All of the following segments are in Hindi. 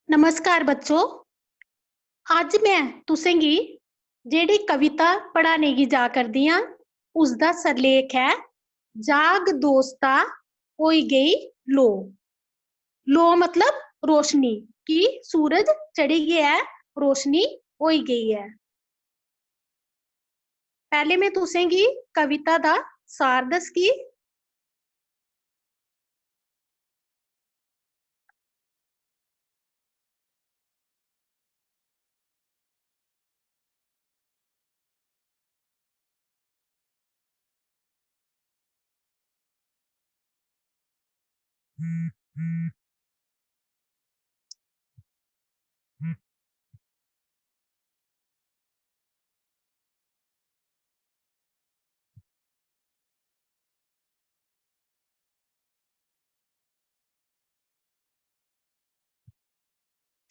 नमस्कार बच्चों। ਅੱਜ मैं तुसेंगी जेडी कविता पढ़ाने की जा करदी हां उसका सरलेख है जाग दोस्ता होई गई लो। लो मतलब रोशनी की सूरज चढ़ी गया है, रोशनी होई गई है। पहले मैं तुसेंगी कविता दा सार दसगी।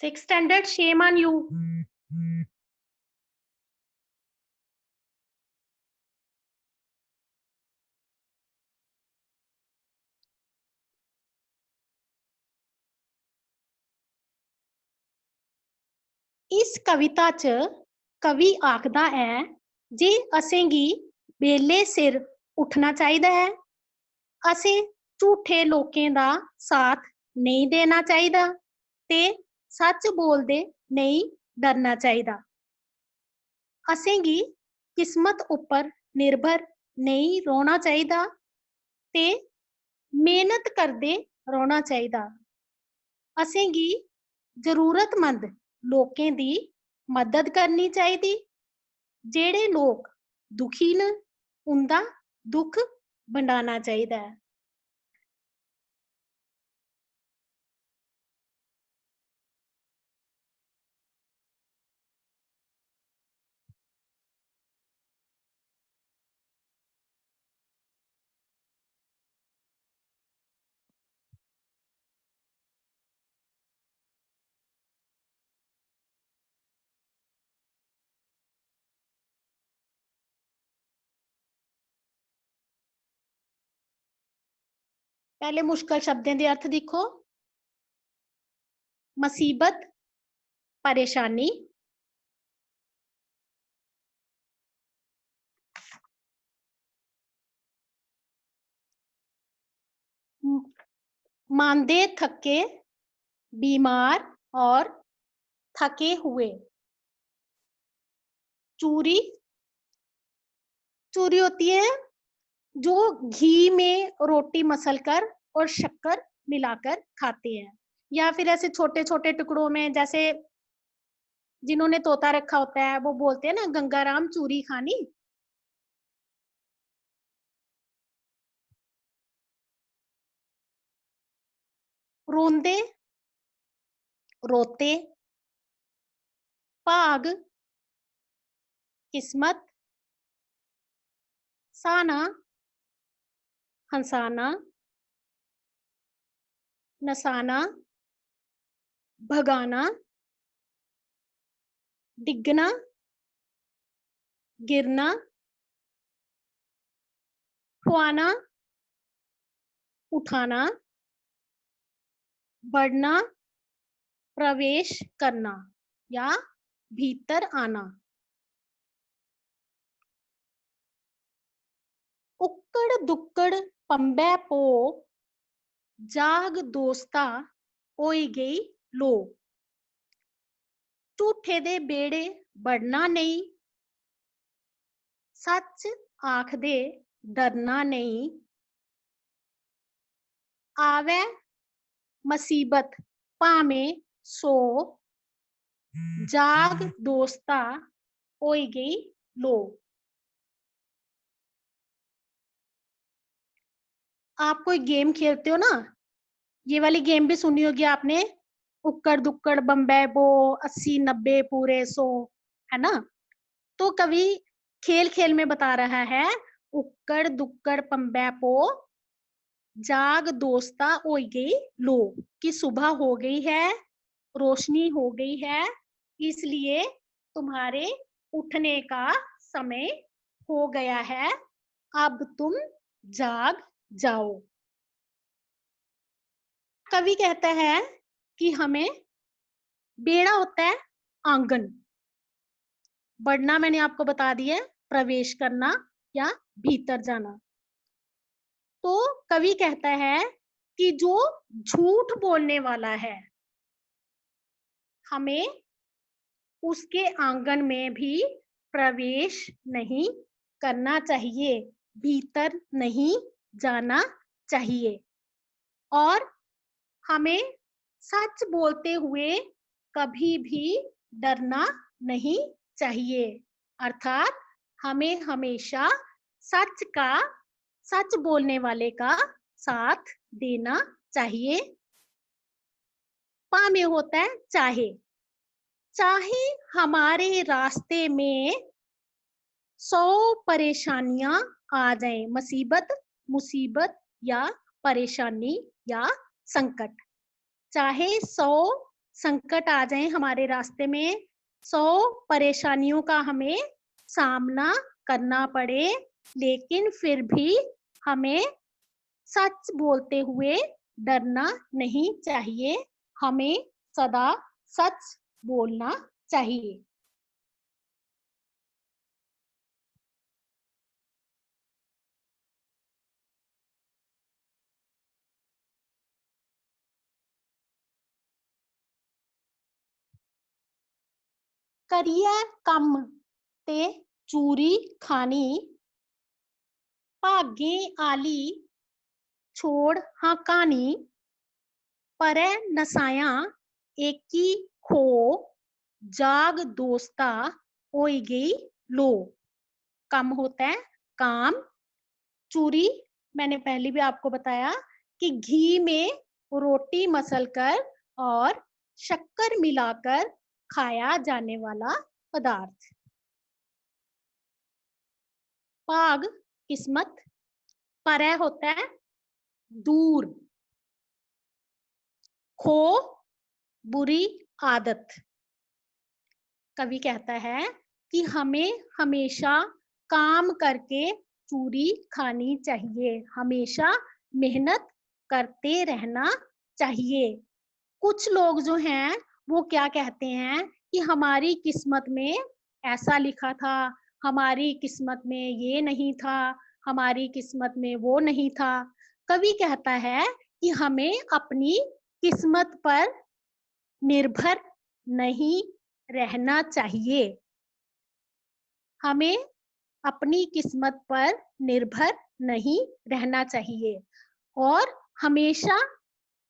Six standard shame on you. इस कविता च कवि आखदा है जे असेंगी बेले सिर उठना चाहिदा है, असें झूठे लोकें दा साथ नहीं देना चाहिदा ते सच बोलदे नहीं डरना चाहिदा। असेंगी किस्मत उप्पर निर्भर नहीं रौह्ना चाहिदा ते मेहनत करदे रौह्ना चाहिदा। असेंगी जरूरतमंद लोकें दी मदद करनी चाहिदी। जेड़े लोग दुखी न उंदा दुख बंडाना चाहिदा है। पहले मुश्किल शब्दें दे अर्थ दिखो। मुसीबत, परेशानी। मांदे थके, बीमार और थके हुए। चूरी, चूरी होती है जो घी में रोटी मसल कर और शक्कर मिलाकर खाते हैं, या फिर ऐसे छोटे छोटे टुकड़ों में, जैसे जिन्होंने तोता रखा होता है वो बोलते हैं ना गंगाराम चूरी खानी। रोंदे, रोते। भाग, किस्मत। साना, हंसाना। नसाना, भगाना। डिगना, गिरना। खुआना, उठाना। बढ़ना, प्रवेश करना या भीतर आना। उक्कड़ दुक्कड़ पंबे पो, जाग दोस्ता होई गई लो। झूठे दे बेड़े बढ़ना नहीं, सच आखदे डरना नहीं। आवे मुसीबत भामें सो, जाग दोस्ता होई गई लो। आप कोई गेम खेलते हो ना, ये वाली गेम भी सुनी होगी आपने, उक्कड़ दुक्कड़ बम्बे बो, 80 90 पूरे 100, है ना। तो कवि खेल खेल में बता रहा है उक्कड़ दुक्कड़ पंबे पो, जाग दोस्ता होई गई लो, कि सुबह हो गई है, रोशनी हो गई है, इसलिए तुम्हारे उठने का समय हो गया है, अब तुम जाग जाओ। कवि कहता है कि हमें बेड़ा होता है आंगन, बढ़ना मैंने आपको बता दिया है, प्रवेश करना या भीतर जाना। तो कवि कहता है कि जो झूठ बोलने वाला है, हमें उसके आंगन में भी प्रवेश नहीं करना चाहिए, भीतर नहीं जाना चाहिए। और हमें सच बोलते हुए कभी भी डरना नहीं चाहिए, अर्थात हमें हमेशा सच का, सच बोलने वाले का साथ देना चाहिए। पा में होता है चाहे, चाहे हमारे रास्ते में 100 परेशानियां आ जाएं, मुसीबत या परेशानी या संकट, चाहे 100 संकट आ जाएं हमारे रास्ते में, 100 परेशानियों का हमें सामना करना पड़े, लेकिन फिर भी हमें सच बोलते हुए डरना नहीं चाहिए, हमें सदा सच बोलना चाहिए। करिए कम ते चूरी खानी, भागे आली छोड़ हाँ कहानी, पर नसाया एकी खो, जाग दोस्ता होई गई लो। कम होता है काम, चूरी मैंने पहले भी आपको बताया कि घी में रोटी मसलकर और शक्कर मिलाकर खाया जाने वाला पदार्थ। भाग किस्मत, पर होता है दूर, खो बुरी आदत। कवि कहता है कि हमें हमेशा काम करके चूरी खानी चाहिए, हमेशा मेहनत करते रहना चाहिए। कुछ लोग जो हैं वो क्या कहते हैं कि हमारी किस्मत में ऐसा लिखा था, हमारी किस्मत में ये नहीं था, हमारी किस्मत में वो नहीं था। कवि कहता है कि हमें अपनी किस्मत पर निर्भर नहीं रहना चाहिए, हमें अपनी किस्मत पर निर्भर नहीं रहना चाहिए और हमेशा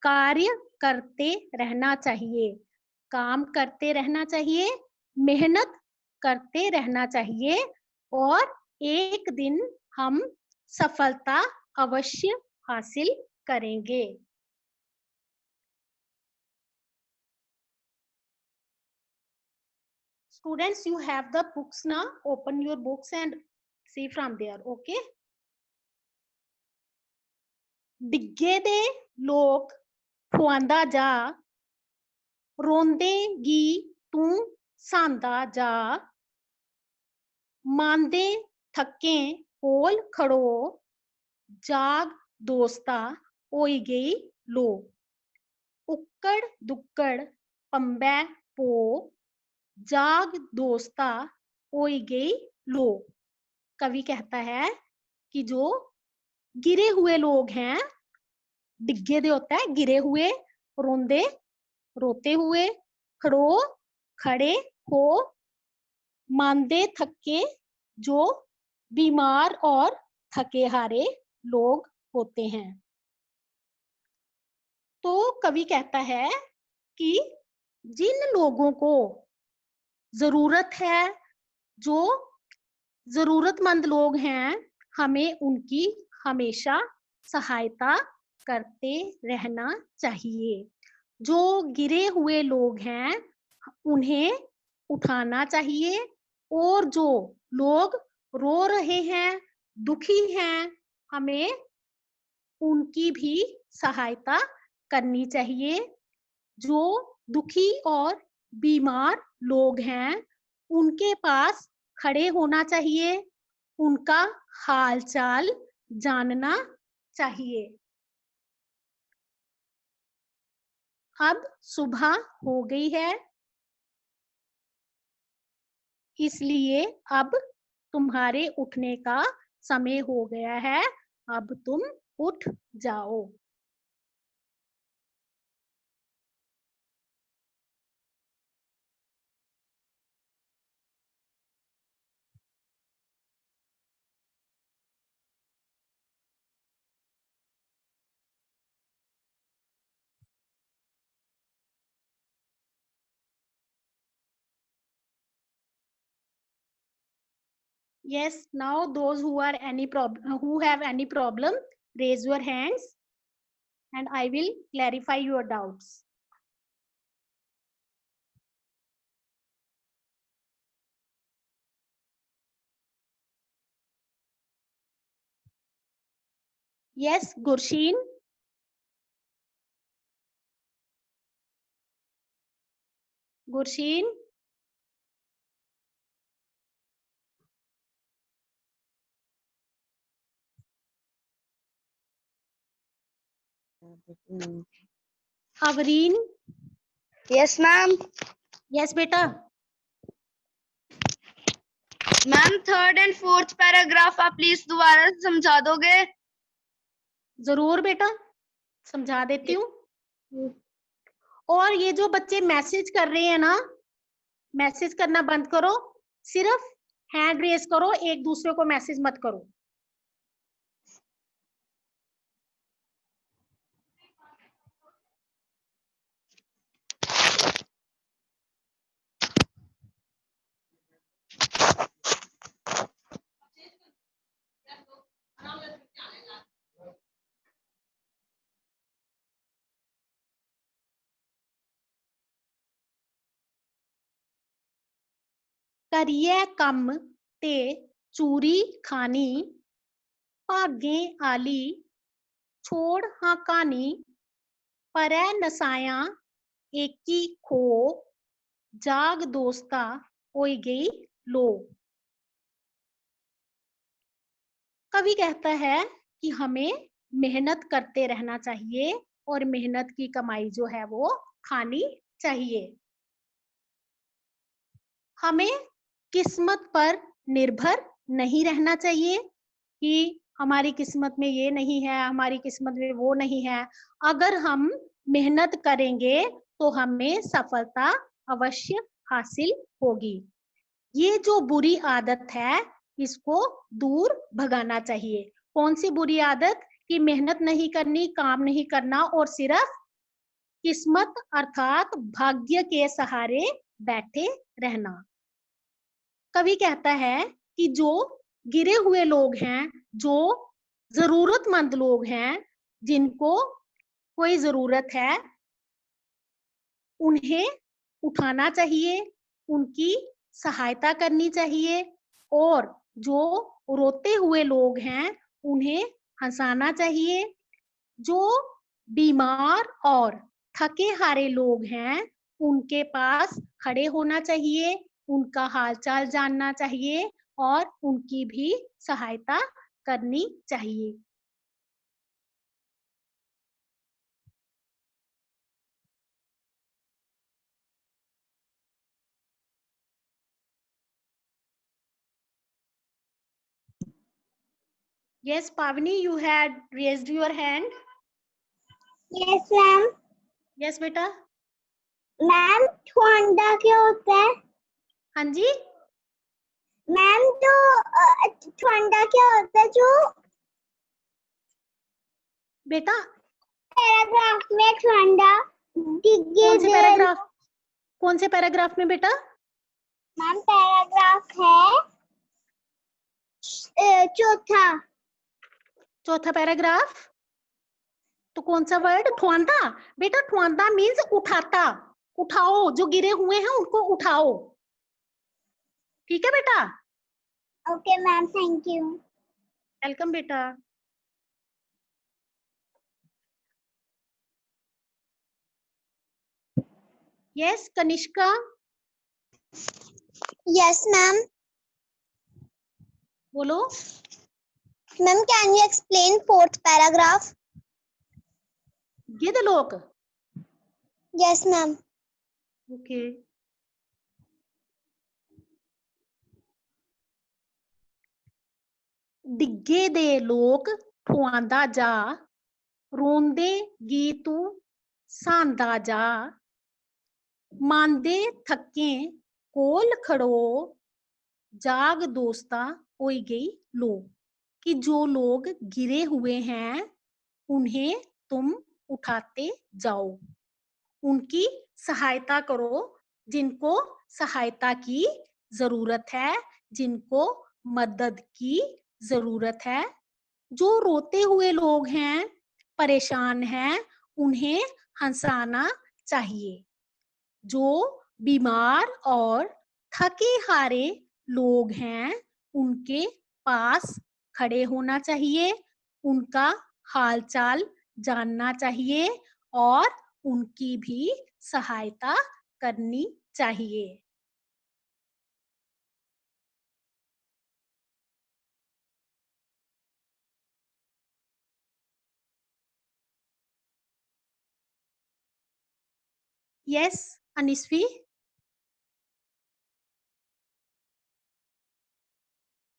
कार्य करते रहना चाहिए, काम करते रहना चाहिए, मेहनत करते रहना चाहिए और एक दिन हम सफलता अवश्य हासिल करेंगे। Students, you have the books now. Open your books and see from there. Okay. डिग्गे दे लोग खुआंदा जा, रोंदेगी तू सांदा जा, मांदे थके कोल खड़ो, जाग दोस्ता होई गई लो। उक्कड़ दुक्कड़ पंबे पो, जाग दोस्ता होई गई लो। कवि कहता है कि जो गिरे हुए लोग हैं, डिग्गे दे होता है गिरे हुए, रोंदे रोते हुए, खड़ो खड़े हो, मांदे थके जो बीमार और थके हारे लोग होते हैं। तो कवि कहता है कि जिन लोगों को जरूरत है, जो जरूरतमंद लोग हैं, हमें उनकी हमेशा सहायता करते रहना चाहिए। जो गिरे हुए लोग हैं उन्हें उठाना चाहिए और जो लोग रो रहे हैं, दुखी हैं, हमें उनकी भी सहायता करनी चाहिए। जो दुखी और बीमार लोग हैं उनके पास खड़े होना चाहिए, उनका हालचाल जानना चाहिए। अब सुबह हो गई है, इसलिए अब तुम्हारे उठने का समय हो गया है, अब तुम उठ जाओ। Yes, now those who are who have any problem, raise your hands and I will clarify your doubts. Yes, Gursheen. Gursheen. Avreen. Yes ma'am. Yes, बेटा. Ma'am third and fourth paragraph आप प्लीज दोबारा समझा दोगे? जरूर बेटा, समझा देती हूँ। और ये जो बच्चे मैसेज कर रहे हैं ना, मैसेज करना बंद करो, सिर्फ हैंड रेज करो, एक दूसरे को मैसेज मत करो। करिए कम ते चूरी खानी, भागे आली छोड़ हाँ कहानी, परै नसाया एकी खो, जाग दोस्ता होई गई लो। कवि कहता है कि हमें मेहनत करते रहना चाहिए और मेहनत की कमाई जो है वो खानी चाहिए। हमें किस्मत पर निर्भर नहीं रहना चाहिए कि हमारी किस्मत में ये नहीं है, हमारी किस्मत में वो नहीं है। अगर हम मेहनत करेंगे तो हमें सफलता अवश्य हासिल होगी। ये जो बुरी आदत है, इसको दूर भगाना चाहिए। कौन सी बुरी आदत? कि मेहनत नहीं करनी, काम नहीं करना और सिर्फ किस्मत अर्थात भाग्य के सहारे बैठे रहना। कवि कहता है कि जो गिरे हुए लोग हैं, जो जरूरतमंद लोग हैं, जिनको कोई जरूरत है, उन्हें उठाना चाहिए, उनकी सहायता करनी चाहिए और जो रोते हुए लोग हैं उन्हें हंसाना चाहिए। जो बीमार और थके हारे लोग हैं उनके पास खड़े होना चाहिए, उनका हालचाल जानना चाहिए और उनकी भी सहायता करनी चाहिए। Yes, Pavni, you had raised your hand. Yes ma'am. Yes, बेटा. मैम ठंडा क्या होता है? हाँ जी. मैम तो ठंडा क्या होता है जो बेटा पैराग्राफ में ठंडा कौन से पैराग्राफ, कौन से पैराग्राफ में बेटा? मैम पैराग्राफ है चौथा। चौथा पैराग्राफ. तो कौन सा वर्ड? ठुआंदा. बेटा ठुआंदा मीन्स उठाता, उठाओ, जो गिरे हुए हैं उनको उठाओ। ठीक है बेटा? Okay ma'am, thank you. Welcome बेटा. यस कनिष्का. Yes ma'am. बोलो. Ma'am can you explain fourth paragraph? गिद्ध लोक. Yes ma'am. ओके. डिगे दे लोक ठुआंदा जा, रोंदे गी तू सांदा जा, मांदे थके कोल खड़ो, जाग दोस्ता होई गई लो। कि जो लोग गिरे हुए हैं उन्हें तुम उठाते जाओ, उनकी सहायता करो जिनको सहायता की जरूरत है, जिनको मदद की जरूरत है। जो रोते हुए लोग हैं, परेशान हैं, उन्हें हंसाना चाहिए। जो बीमार और थके हारे लोग हैं, उनके पास खड़े होना चाहिए, उनका हालचाल जानना चाहिए और उनकी भी सहायता करनी चाहिए। Yes Anisvi.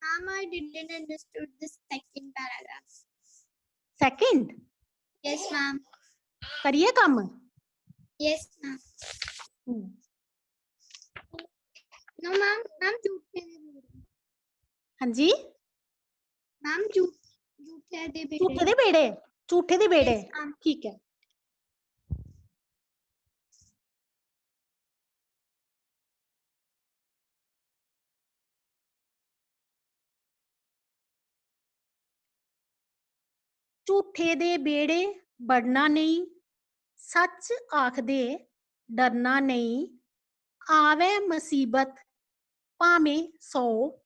Ma'am, I didn't understood the second paragraph. Second Yes, ma'am. करिए काम। Yes, ma'am. No, ma'am. Ma'am, झूठे दे बेड़े. हाँ जी, Ma'am, झूठे दे बेड़े. झूठे दे बेड़े, झूठे दे बेड़े। Yes, ma'am. ठीक है। झूठे दे बेड़े बढ़ना नहीं, सच आख दे डरना नहीं, आवे मुसीबत भावें 100,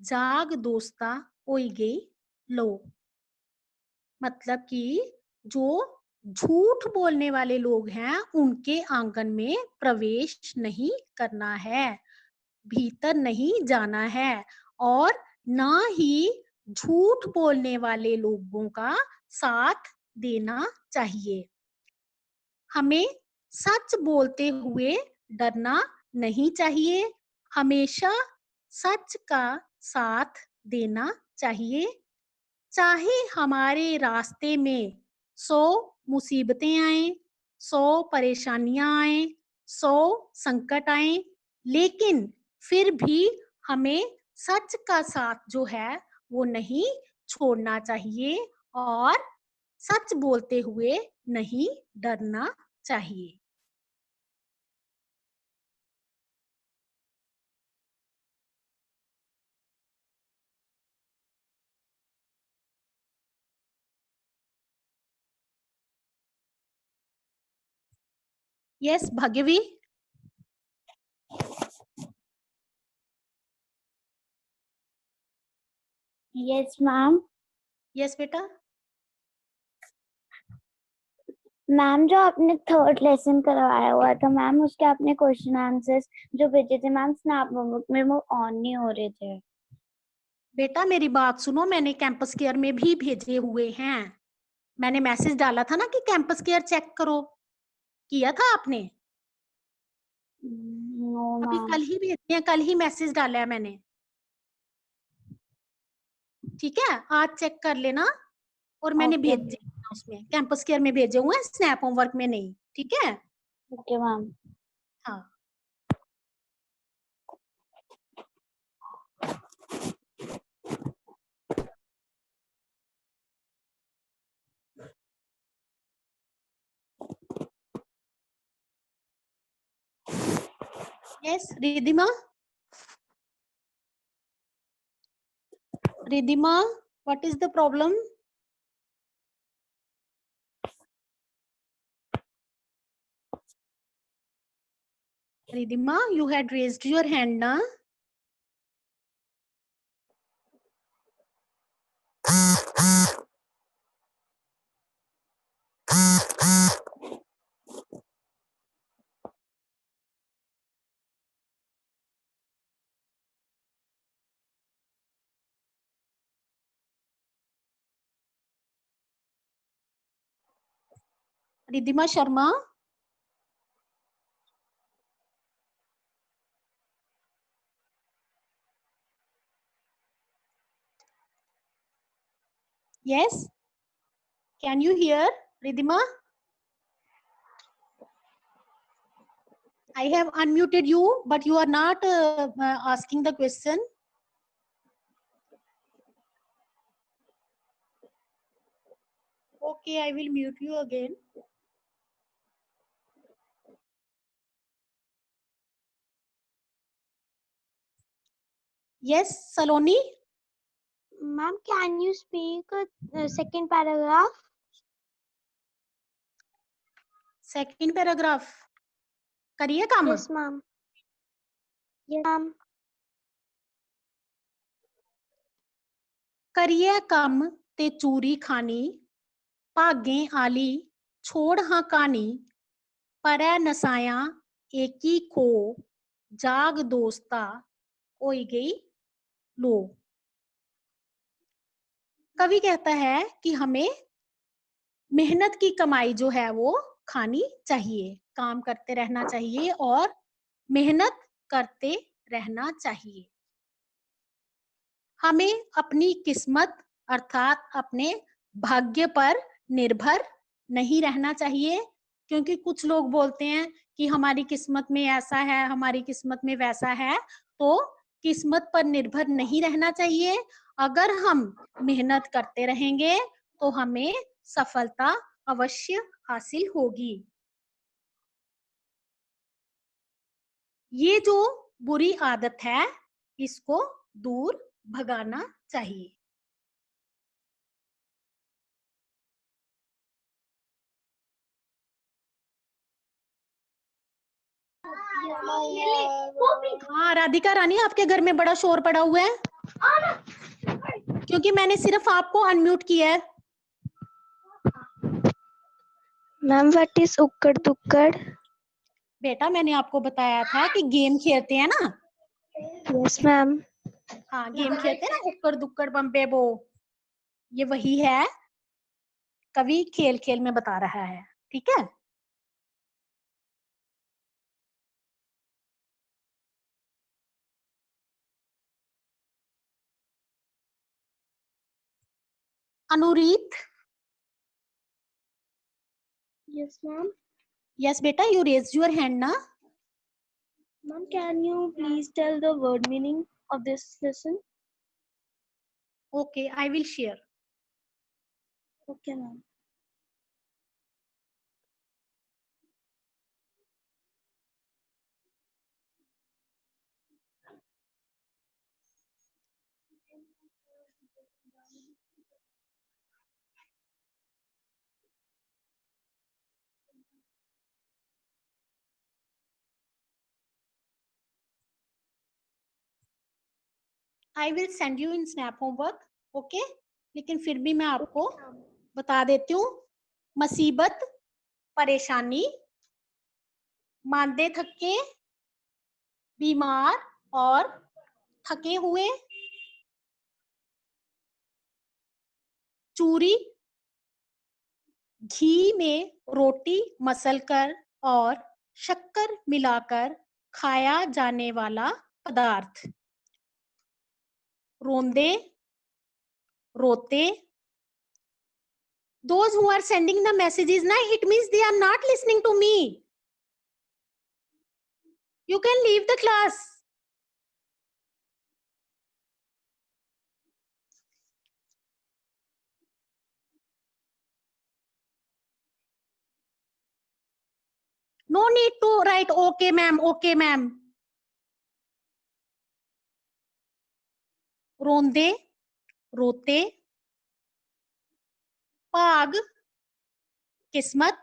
जाग दोस्ता होई गई लो। मतलब कि जो झूठ बोलने वाले लोग हैं उनके आंगन में प्रवेश नहीं करना है, भीतर नहीं जाना है और ना ही झूठ बोलने वाले लोगों का साथ देना चाहिए। हमें सच बोलते हुए डरना नहीं चाहिए, हमेशा सच का साथ देना चाहिए। चाहे हमारे रास्ते में 100 मुसीबतें आए, 100 परेशानियां आए, 100 संकट आए, लेकिन फिर भी हमें सच का साथ जो है वो नहीं छोड़ना चाहिए और सच बोलते हुए नहीं डरना चाहिए। Yes Bhagyavi. Yes ma'am. Yes बेटा। मैम जो आपने थर्ड लेसन करवाया हुआ था मैम, उसके आपने क्वेश्चन आंसर्स जो भेजे थे मैम स्नैप नोटबुक में, वो ऑन नहीं हो रहे थे। बेटा मेरी बात सुनो, मैंने कैंपस केयर में भी भेजे हुए हैं। मैंने मैसेज डाला था ना कि कैंपस केयर चेक करो, किया था आपने? नो अभी मैम। कल ही भेजे हैं, कल ही मैसेज डाला है मैंने। ठीक है, आज चेक कर लेना। और मैंने ओके भेजे हैं उसमें कैंपस केयर में भेजे हुए हैं, स्नैप होमवर्क में नहीं। ठीक है। Okay ma'am. हाँ। Yes Ridhima. Ridhima, what is the problem? Ridhima, you had raised your hand, na? Ridhima Sharma. Yes, can you hear, Ridhima? I have unmuted you, but you are not asking the question. Okay, I will mute you again. Yes, Saloni? Ma'am, can you speak second paragraph? Second paragraph. करिए काम? Yes, ma'am. Yes, ma'am. करिए ਕੰਮ ਤੇ ਚੂਰੀ ਖਾਣੀ ਭਾਗੇ ਆਲੀ ਛੋੜ ਹਾਂ ਕਾਣੀ ਪਰੈ ਨਸਾਇਆ ਏਕੀ ਖੋ जाग दोस्ता होई गई लो। कवि कहता है कि हमें मेहनत की कमाई जो है वो खानी चाहिए, काम करते रहना चाहिए और मेहनत करते रहना चाहिए। हमें अपनी किस्मत अर्थात अपने भाग्य पर निर्भर नहीं रहना चाहिए, क्योंकि कुछ लोग बोलते हैं कि हमारी किस्मत में ऐसा है, हमारी किस्मत में वैसा है। तो किस्मत पर निर्भर नहीं रहना चाहिए। अगर हम मेहनत करते रहेंगे तो हमें सफलता अवश्य हासिल होगी। ये जो बुरी आदत है इसको दूर भगाना चाहिए। हाँ राधिका रानी, आपके घर में बड़ा शोर पड़ा हुआ है, क्योंकि मैंने सिर्फ आपको अनम्यूट किया है। मैम, व्हाट इज उक्कड़ दुक्कड़? बेटा मैंने आपको बताया था कि गेम खेलते हैं ना। Yes ma'am. हाँ गेम खेलते हैं ना, उक्कड़ दुक्कड़ बम्बे बो, ये वही है। कवि खेल खेल में बता रहा है, ठीक है। अनुरीत? Yes ma'am. यस बेटा, यू रेज योर हैंड ना। Ma'am, can you please tell the word meaning of this lesson? Okay, I will share. Okay, ma'am. I will send you in snap homework, okay. लेकिन फिर भी मैं आपको बता देती हूँ। मुसीबत, परेशानी, मांदे थके, बीमार और थके हुए, चूरी, घी में रोटी मसलकर और शक्कर मिलाकर खाया जाने वाला पदार्थ, रोंदे, रोते। Those who are sending the messages na, it means they are not listening to me. You can leave the class. No need to write okay ma'am, okay ma'am. रोंदे, रोते, भाग, किस्मत,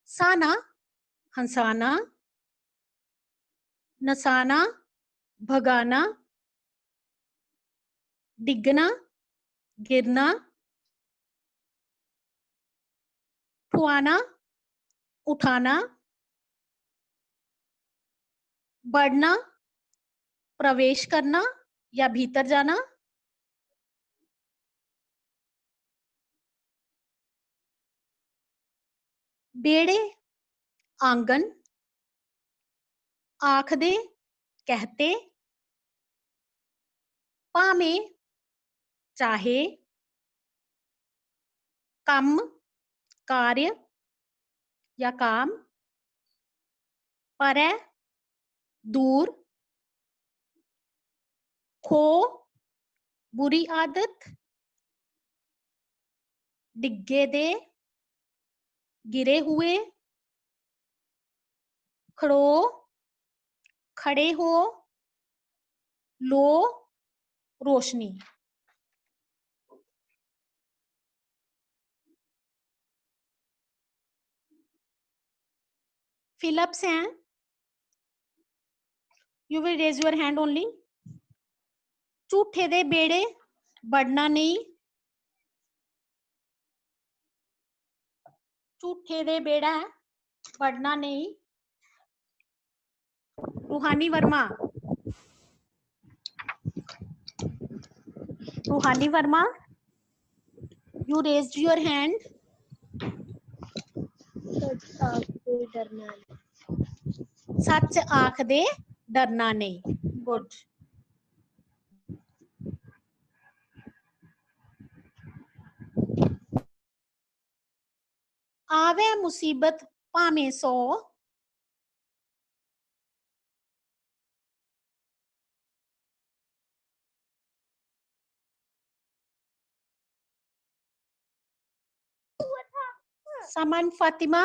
साना, हंसाना, नसाना, भगाना, डिगना, गिरना, ठुआना, उठाना, बढ़ना, प्रवेश करना या भीतर जाना, बेड़े, आंगन, आखदे, कहते, पामे, चाहे, कम, कार्य या काम, परै, दूर, खो, बुरी आदत, डिगे दे, गिरे हुए, खड़ो, खड़े हो, लो, रोशनी। फिलअप्स हैं, you will raise your hand only. झूठे दे बेड़े बढ़ना नहीं, झूठे दे बेड़ा बढ़ना नहीं। रूहानी वर्मा, रूहानी Verma, you raised your hand. सच आख दे डरना नहीं। गुड। आवे मुसीबत भावें 100, समन फातिमा,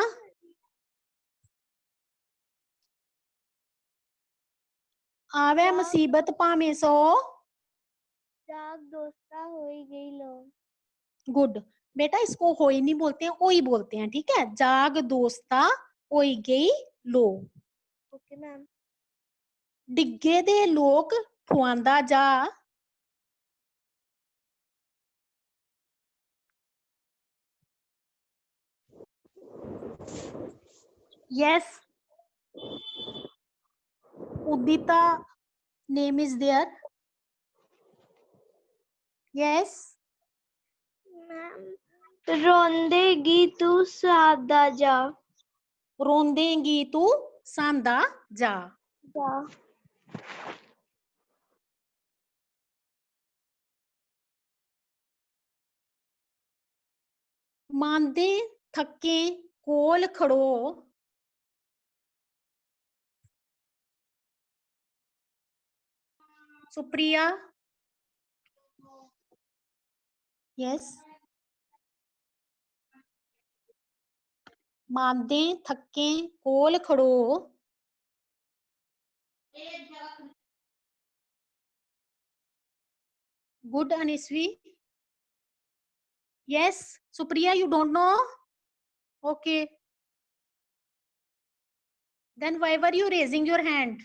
आवे मुसीबत भावें 100, जाग दोस्ता हो ही गई लो। गुड। बेटा इसको होई नहीं बोलते हैं, ओई बोलते हैं, ठीक है। जाग दोस्ता होई गई लो। Okay ma'am. डिगे दे लोक खुआंदा जा, yes, Udita name is there, yes, ma'am रोंदेगी तू सादा जा। रोंदेगी तू सांदा जा। जा। मांदे थके कोल खड़ो, सुप्रिया, यस, मांदे थके कोल खड़ो, good अनिस्वी, yes, Supriya, you don't know, okay, then why were you raising your hand?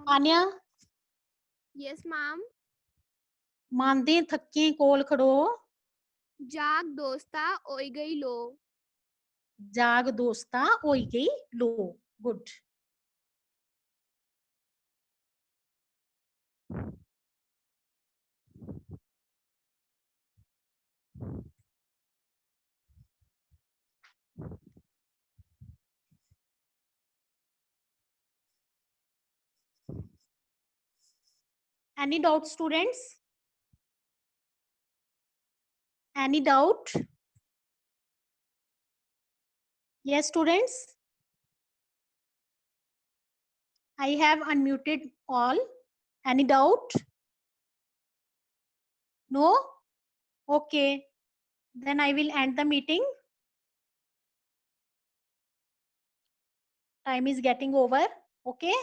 Anya, Yes, ma'am. मांदे थके कोल खड़ो, जाग दोस्ता ओई गई लो। जाग दोस्ता होई गई लो। Good. Any doubt, students? Any doubt? Yes, students? I have unmuted all. Any doubt? No? Okay. Then I will end the meeting. Time is getting over. Okay.